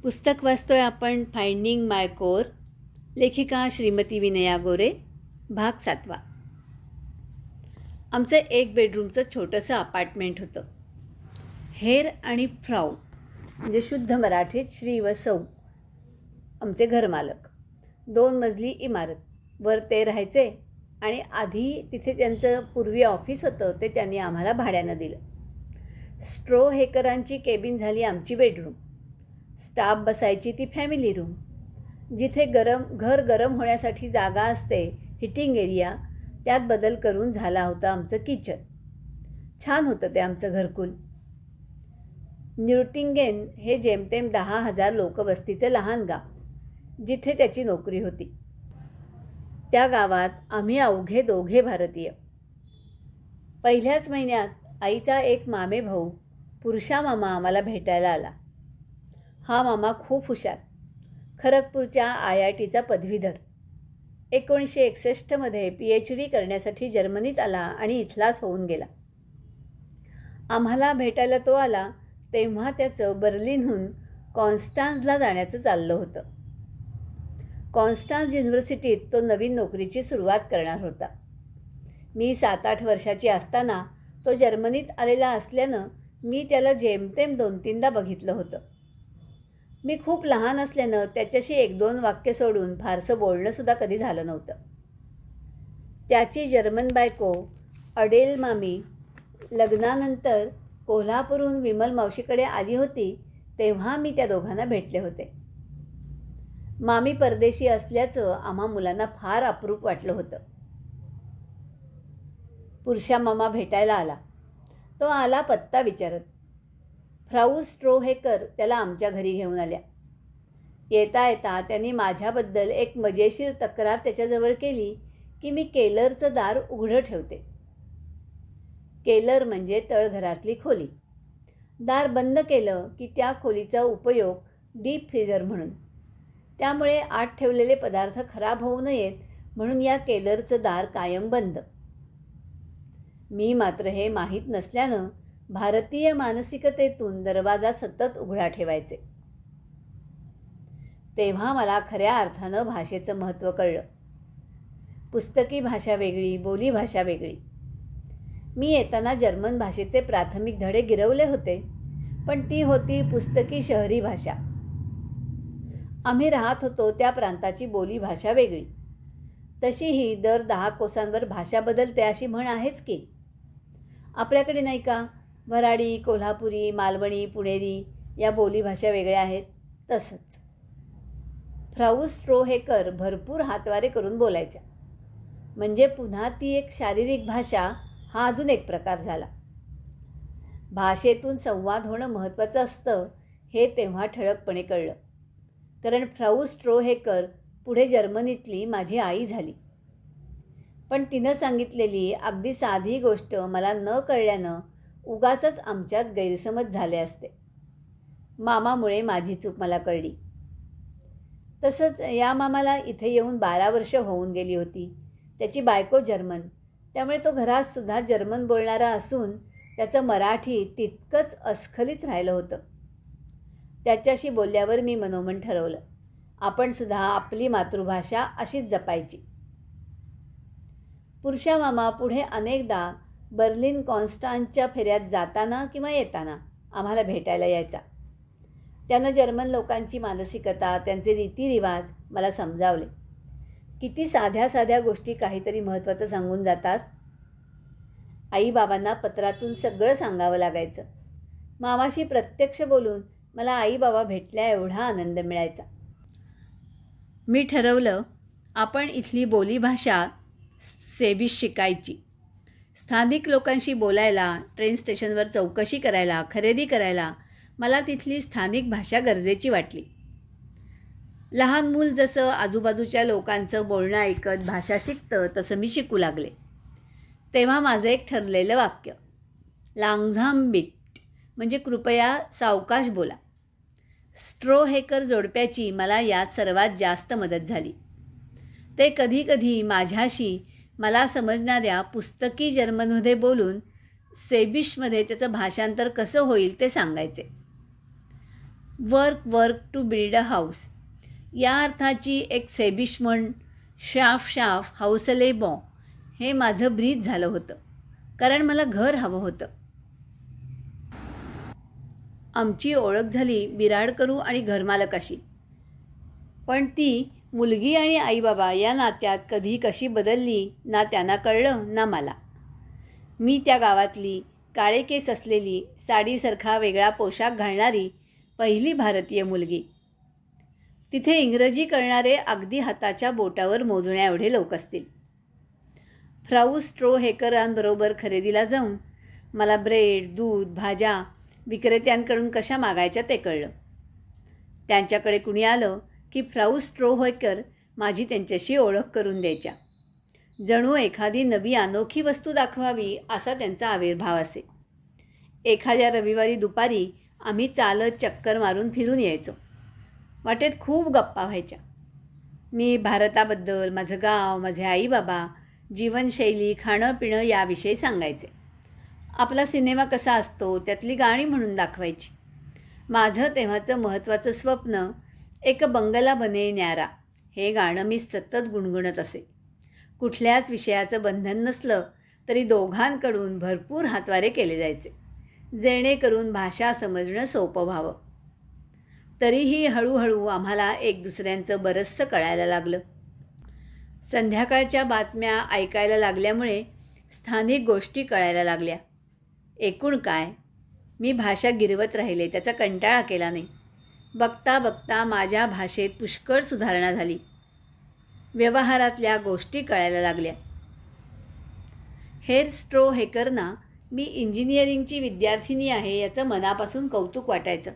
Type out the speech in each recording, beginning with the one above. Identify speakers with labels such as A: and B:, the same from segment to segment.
A: पुस्तक वाचतोय आपण फाइंडिंग माय कोर, लेखिका श्रीमती विनया गोरे, भाग 7. आमचं एक बेडरूमचं छोटंसं अपार्टमेंट होतं. हेर आणि फ्राऊ म्हणजे शुद्ध मराठीत श्री व सौ आमचे घरमालक. 2 मजली इमारत. वर ते राहायचे आणि आधी तिथे त्यांचं पूर्वी ऑफिस होतं ते त्यांनी आम्हाला भाड्यानं दिलं. स्ट्रो हेकरांची केबिन झाली आमची बेडरूम. स्टाफ बसायची ती फॅमिली रूम. जिथे घर गरम होण्यासाठी जागा असते, हिटिंग एरिया, त्यात बदल करून झाला होता आमचं किचन. छान होतं ते आमचं घरकुल. न्यूटिंगेन हे जेमतेम 10,000 लोकवस्तीचे लहान गाव, जिथे त्याची नोकरी होती. त्या गावात आम्ही अवघे 2 भारतीय. पहिल्याच महिन्यात आईचा एक मामे भाऊ पुरुषा मामा आम्हाला भेटायला आला. हा मामा खूप हुशार, खरगपूरच्या IITचा पदवीधर. 1961 PhD करण्यासाठी जर्मनीत आला आणि इथलाच होऊन गेला. आम्हाला भेटायला तो आला तेव्हा त्याचं बर्लिनहून कॉन्स्टान्झला जाण्याचं चाललं होतं. कॉन्स्टान्झ युनिव्हर्सिटीत तो नवीन नोकरीची सुरुवात करणार होता. मी 7-8 वर्षाची असताना तो जर्मनीत आलेला असल्यानं मी त्याला जेमतेम 2-3दा बघितलं होतं. मी खूप लहान असल्यानं त्याच्याशी 1-2 वाक्य सोडून फारसं बोलणंसुद्धा कधी झालं नव्हतं. त्याची जर्मन बायको अडेल मामी लग्नानंतर कोल्हापूरहून विमल मावशीकडे आली होती तेव्हा मी त्या दोघांना भेटले होते. मामी परदेशी असल्याचं आम्हा मुलांना फार अप्रूप वाटलं होतं. पुरुषा मामा भेटायला आला. तो आला पत्ता विचारत. फ्राऊ स्ट्रोहेकर त्याला आमच्या घरी घेऊन आल्या. येता येता त्यांनी माझ्याबद्दल एक मजेशीर तक्रार त्याच्याजवळ केली की मी केलरचं दार उघडं ठेवते. केलर म्हणजे तळघरातली खोली. दार बंद केलं की त्या खोलीचा उपयोग डीप फ्रीजर म्हणून. त्यामुळे आत ठेवलेले पदार्थ खराब होऊ नयेत म्हणून या केलरचं दार कायम बंद. मी मात्र हे माहीत नसल्यानं भारतीय मानसिकतेतून दरवाजा सतत उघडा ठेवायचे. तेव्हा मला खऱ्या अर्थानं भाषेचं महत्त्व कळलं. पुस्तकी भाषा वेगळी, बोलीभाषा वेगळी. मी येताना जर्मन भाषेचे प्राथमिक धडे गिरवले होते, पण ती होती पुस्तकी शहरी भाषा. आम्ही राहत होतो त्या प्रांताची बोलीभाषा वेगळी. तशीही दर 10 कोसांवर भाषा बदलते अशी म्हण आहेच की. आपल्याकडे नाही का, वऱ्हाडी, कोल्हापुरी, मालवणी, पुणेरी या बोलीभाषा वेगळ्या आहेत, तसंच. फ्राऊ स्ट्रोहेकर भरपूर हातवारे करून बोलायच्या. म्हणजे पुन्हा ती एक शारीरिक भाषा हा अजून एक प्रकार झाला. भाषेतून संवाद होणं महत्त्वाचं असतं हे तेव्हा ठळकपणे कळलं. कारण फ्राऊ स्ट्रोहेकर पुढे जर्मनीतली माझी आई झाली. पण तिनं सांगितलेली अगदी साधी गोष्ट मला न कळल्यानं उगाचच आमच्यात गैरसमज झाले असते. मामामुळे माझी चूक मला कळली. तसंच या मामाला इथे येऊन 12 वर्ष होऊन गेली होती. त्याची बायको जर्मन, त्यामुळे तो घरात सुद्धा जर्मन बोलणारा असून त्याचं मराठी तितकंच अस्खलित राहिलं होतं. त्याच्याशी बोलल्यावर मी मनोमन ठरवलं, आपण सुद्धा आपली मातृभाषा अशीच जपायची. पुरुषा मामा पुढे अनेकदा बर्लिन कॉन्स्टान्झच्या फेऱ्यात जाताना किंवा येताना आम्हाला भेटायला यायचा. त्यानं जर्मन लोकांची मानसिकता, त्यांचे रीतिरिवाज मला समजावले. किती साध्या साध्या गोष्टी काहीतरी महत्त्वाचं सांगून जातात. आईबाबांना पत्रातून सगळं सांगावं लागायचं. मामाशी प्रत्यक्ष बोलून मला आईबाबा भेटल्या एवढा आनंद मिळायचा. मी ठरवलं आपण इथली बोलीभाषा सेबिश शिकायची. स्थानिक लोकांशी बोलायला, ट्रेन स्टेशनवर चौकशी करायला, खरेदी करायला मला तिथली स्थानिक भाषा गरजेची वाटली. लहान मूल जसं आजूबाजूच्या लोकांचं बोलणं ऐकत भाषा शिकतं तसं मी शिकू लागले. तेव्हा माझं एक ठरलेलं वाक्य, लांगझाम बिट म्हणजे कृपया सावकाश बोला. स्ट्रोहेकर जोडप्याची मला यात सर्वात जास्त मदत झाली. ते कधीकधी माझ्याशी मला समजणाऱ्या पुस्तकी जर्मनमध्ये बोलून सेबिशमध्ये त्याचं भाषांतर कसं होईल ते सांगायचे. Work work to build a house या अर्थाची एक सेबिश म्हण शाफ शाफ हाऊसले बॉ हे माझं ब्रीज झालं होतं, कारण मला घर हवं होतं. आमची ओळख झाली बिराडकरू आणि घरमालकाशी. पण ती मुलगी आणि आईबाबा या नात्यात कधी कशी बदलली ना त्यांना कळलं ना मला. मी त्या गावातली काळे केस असलेली साडीसारखा वेगळा पोशाख घालणारी पहिली भारतीय मुलगी. तिथे इंग्रजी कळणारे अगदी हाताच्या बोटावर मोजण्या एवढे लोक असतील. फ्राऊ स्ट्रोहेकरांबरोबर खरेदीला जाऊन मला ब्रेड, दूध, भाज्या विक्रेत्यांकडून कशा मागायच्या ते कळलं. त्यांच्याकडे कुणी आलं की फ्राऊ स्ट्रोहेकर माझी त्यांच्याशी ओळख करून द्यायच्या. जणू एखादी नवी अनोखी वस्तू दाखवावी असा त्यांचा आविर्भाव असे. एखाद्या रविवारी दुपारी आम्ही चालत चक्कर मारून फिरून यायचो. वाटेत खूप गप्पा व्हायच्या. मी भारताबद्दल, माझं गाव, माझे आईबाबा, जीवनशैली, खाणं पिणं याविषयी सांगायचे. आपला सिनेमा कसा असतो त्यातली गाणी म्हणून दाखवायची. माझं तेव्हाचं महत्त्वाचं स्वप्न एक बंगला बने न्यारा हे गाणं मी सतत गुणगुणत असे. कुठल्याच विषयाचं बंधन नसलं तरी दोघांकडून भरपूर हातवारे केले जायचे, जेणेकरून भाषा समजणं सोपं व्हावं. तरीही हळूहळू आम्हाला एक दुसऱ्यांचं बरचसं कळायला लागलं. संध्याकाळच्या बातम्या ऐकायला लागल्यामुळे स्थानिक गोष्टी कळायला लागल्या. एकूण काय, मी भाषा गिरवत राहिले, त्याचा कंटाळा केला नाही. बघता बघता माझ्या भाषेत पुष्कळ सुधारणा झाली. व्यवहारातल्या गोष्टी कळायला लागल्या. हेर स्ट्रोहेकरना मी इंजिनिअरिंगची विद्यार्थिनी आहे याचं मनापासून कौतुक वाटायचं.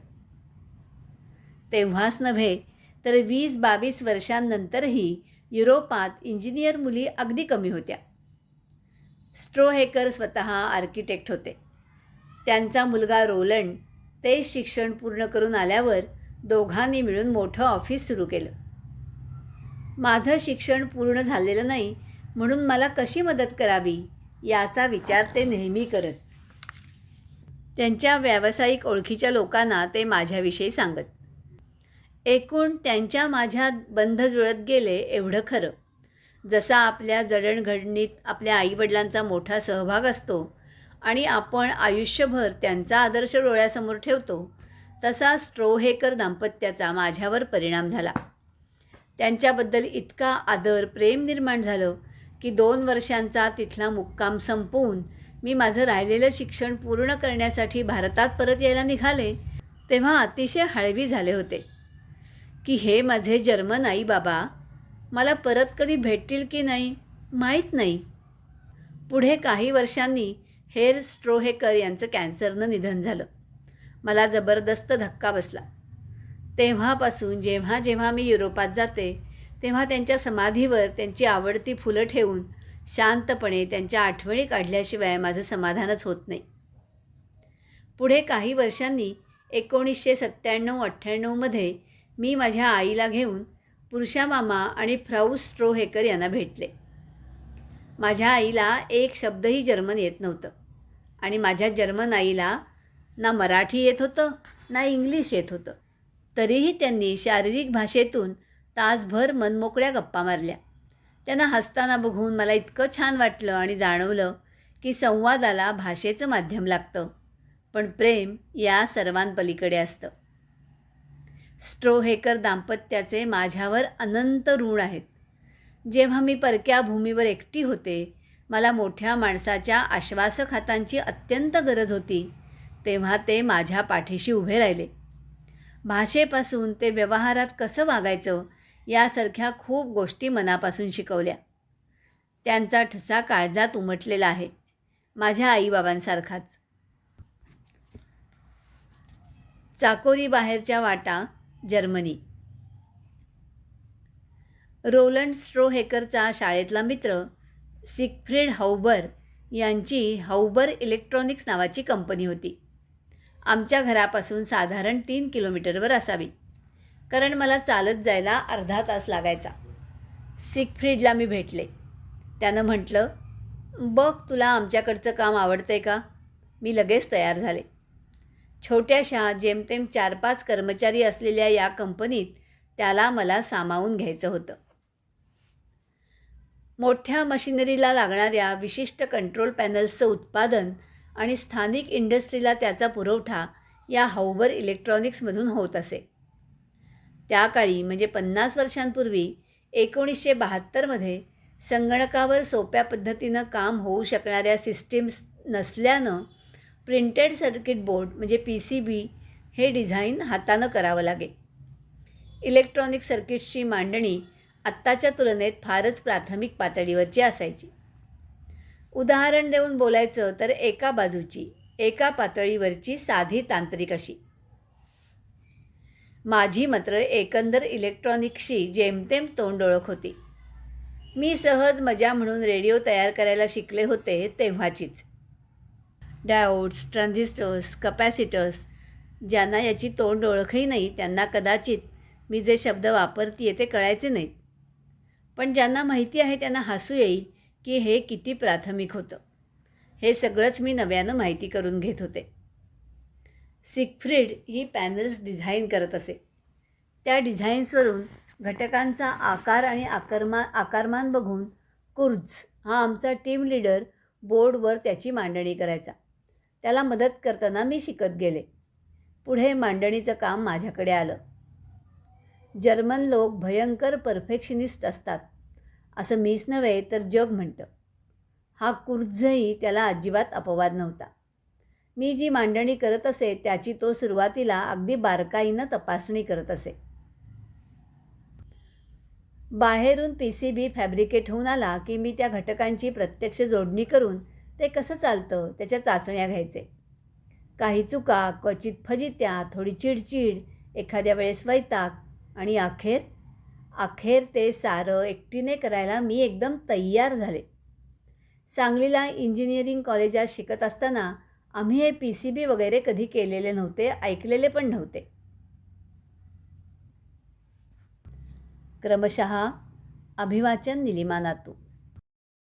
A: तेव्हाच नव्हे तर 20-22 वर्षांनंतरही युरोपात इंजिनियर मुली अगदी कमी होत्या. स्ट्रोहेकर स्वतः आर्किटेक्ट होते. त्यांचा मुलगा रोलंड तेच शिक्षण पूर्ण करून आल्यावर दोघांनी मिळून मोठं ऑफिस सुरू केलं. माझं शिक्षण पूर्ण झालेलं नाही म्हणून मला कशी मदत करावी याचा विचार ते नेहमी करत. त्यांच्या व्यावसायिक ओळखीच्या लोकांना ते माझ्याविषयी सांगत. एकूण त्यांच्या माझ्यात बंध जुळत गेले एवढं खरं. जसा आपल्या जडणघडणीत आपल्या आईवडिलांचा मोठा सहभाग असतो आणि आपण आयुष्यभर त्यांचा आदर्श डोळ्यासमोर ठेवतो, तसा स्ट्रोहेकर दाम्पत्याचा माझ्यावर परिणाम झाला. त्यांच्याबद्दल इतका आदर प्रेम निर्माण झालं की 2 वर्षांचा तिथला मुक्काम संपवून मी माझं राहिलेलं शिक्षण पूर्ण करण्यासाठी भारतात परत यायला निघाले तेव्हा अतिशय हळवी झाले होते की हे माझे जर्मन आई बाबा मला परत कधी भेटतील की नाही माहीत नाही. पुढे काही वर्षांनी हेर स्ट्रोहेकर यांचं कॅन्सरनं निधन झालं. मला जबरदस्त धक्का बसला. तेव्हापासून जेव्हा जेव्हा मी युरोपात जाते तेव्हा त्यांच्या समाधीवर त्यांची आवडती फुलं ठेवून शांतपणे त्यांच्या आठवणी काढल्याशिवाय माझं समाधानच होत नाही. पुढे काही वर्षांनी 1997-98मध्ये मी माझ्या आईला घेऊन पुरुषा मामा आणि फ्राऊ स्ट्रोहेकर यांना भेटले. माझ्या आईला एक शब्दही जर्मन येत नव्हतं आणि माझ्या जर्मन आईला ना मराठी येत होतं ना इंग्लिश येत होतं. तरीही त्यांनी शारीरिक भाषेतून तासभर मनमोकळ्या गप्पा मारल्या. त्यांना हसताना बघून मला इतकं छान वाटलं आणि जाणवलं की संवादाला भाषेचं माध्यम लागतं, पण प्रेम या सर्वांपलीकडे असतं. स्ट्रोहेकर दाम्पत्याचे माझ्यावर अनंत ऋण आहेत. जेव्हा मी परक्या भूमीवर एकटी होते, मला मोठ्या माणसाच्या आश्वासक हातांची अत्यंत गरज होती, तेव्हा ते माझ्या पाठीशी उभे राहिले. भाषेपासून ते व्यवहारात कसं वागायचं यासारख्या खूप गोष्टी मनापासून शिकवल्या. त्यांचा ठसा काळजात उमटलेला आहे, माझ्या आईबाबांसारखाच. चाकोरी बाहेरच्या वाटा, जर्मनी. रोलंड स्ट्रोहेकरचा शाळेतला मित्र सिगफ्रीड हौबर यांची हौबर इलेक्ट्रॉनिक्स नावाची कंपनी होती. आमच्या घरापासून साधारण 3 किलोमीटरवर असावी, कारण मला चालत जायला अर्धा तास लागायचा. सिगफ्रीडला मी भेटले. त्यानं म्हटलं, बघ तुला आमच्याकडचं काम आवडतंय का? मी लगेच तयार झाले. छोट्याशा जेमतेम 4-5 कर्मचारी असलेल्या या कंपनीत त्याला मला सामावून घ्यायचं होतं. मोठ्या मशिनरीला लागणाऱ्या विशिष्ट कंट्रोल पॅनल्सचं उत्पादन आणि स्थानिक इंडस्ट्रीला त्याचा पुरवठा या हौबर इलेक्ट्रॉनिक्समधून होत असे. त्या काळी म्हणजे 50 वर्षांपूर्वी 1972मध्ये संगणकावर सोप्या पद्धतीनं काम होऊ शकणाऱ्या सिस्टीम्स नसल्यानं प्रिंटेड सर्किट बोर्ड म्हणजे PCB हे डिझाईन हातानं करावं लागे. इलेक्ट्रॉनिक सर्किट्सची मांडणी आत्ताच्या तुलनेत फारच प्राथमिक पातळीवरची असायची. उदाहरण देऊन बोलायचं तर एका बाजूची, एका पातळीवरची साधी तांत्रिक अशी. माझी मात्र एकंदर इलेक्ट्रॉनिक्सशी जेमतेम तोंड ओळख होती. मी सहज मजा म्हणून रेडिओ तयार करायला शिकले होते तेव्हाचीच. डायोड्स, ट्रान्झिस्टर्स, कपॅसिटर्स ज्यांना याची तोंड ओळखही नाही त्यांना कदाचित मी जे शब्द वापरतीये ते कळायचे नाहीत. पण ज्यांना माहिती आहे त्यांना हसू येईल की हे किती प्राथमिक होतं. हे सगळंच मी नव्यानं माहिती करून घेत होते. सिगफ्रीड ही पॅनल्स डिझाईन करत असे. त्या डिझाईन्सवरून घटकांचा आकार आणि आकारमान बघून कुर्झ हा आमचा टीम लीडर बोर्डवर त्याची मांडणी करायचा. त्याला मदत करताना मी शिकत गेले. पुढे मांडणीचं काम माझ्याकडे आलं. जर्मन लोक भयंकर परफेक्शनिस्ट असतात असं मीच नव्हे तर जग म्हणतं. हा कुर्झही त्याला अजिबात अपवाद नव्हता. मी जी मांडणी करत असे त्याची तो सुरुवातीला अगदी बारकाईनं तपासणी करत असे. बाहेरून PCB फॅब्रिकेट होऊन आला की मी त्या घटकांची प्रत्यक्ष जोडणी करून ते कसं चालतं त्याच्या चाचण्या घ्यायचे. काही चुका, क्वचित फजित्या, थोडी चिडचिड, एखाद्या वेळेस वैताग आणि अखेर ते सारं एकटीने करायला मी एकदम तयार झाले. सांगलीला इंजिनिअरिंग कॉलेजात शिकत असताना आम्ही हे PCB वगैरे कधी केलेले नव्हते, ऐकलेले पण नव्हते. क्रमशः अभिवाचन निलिमा नातू.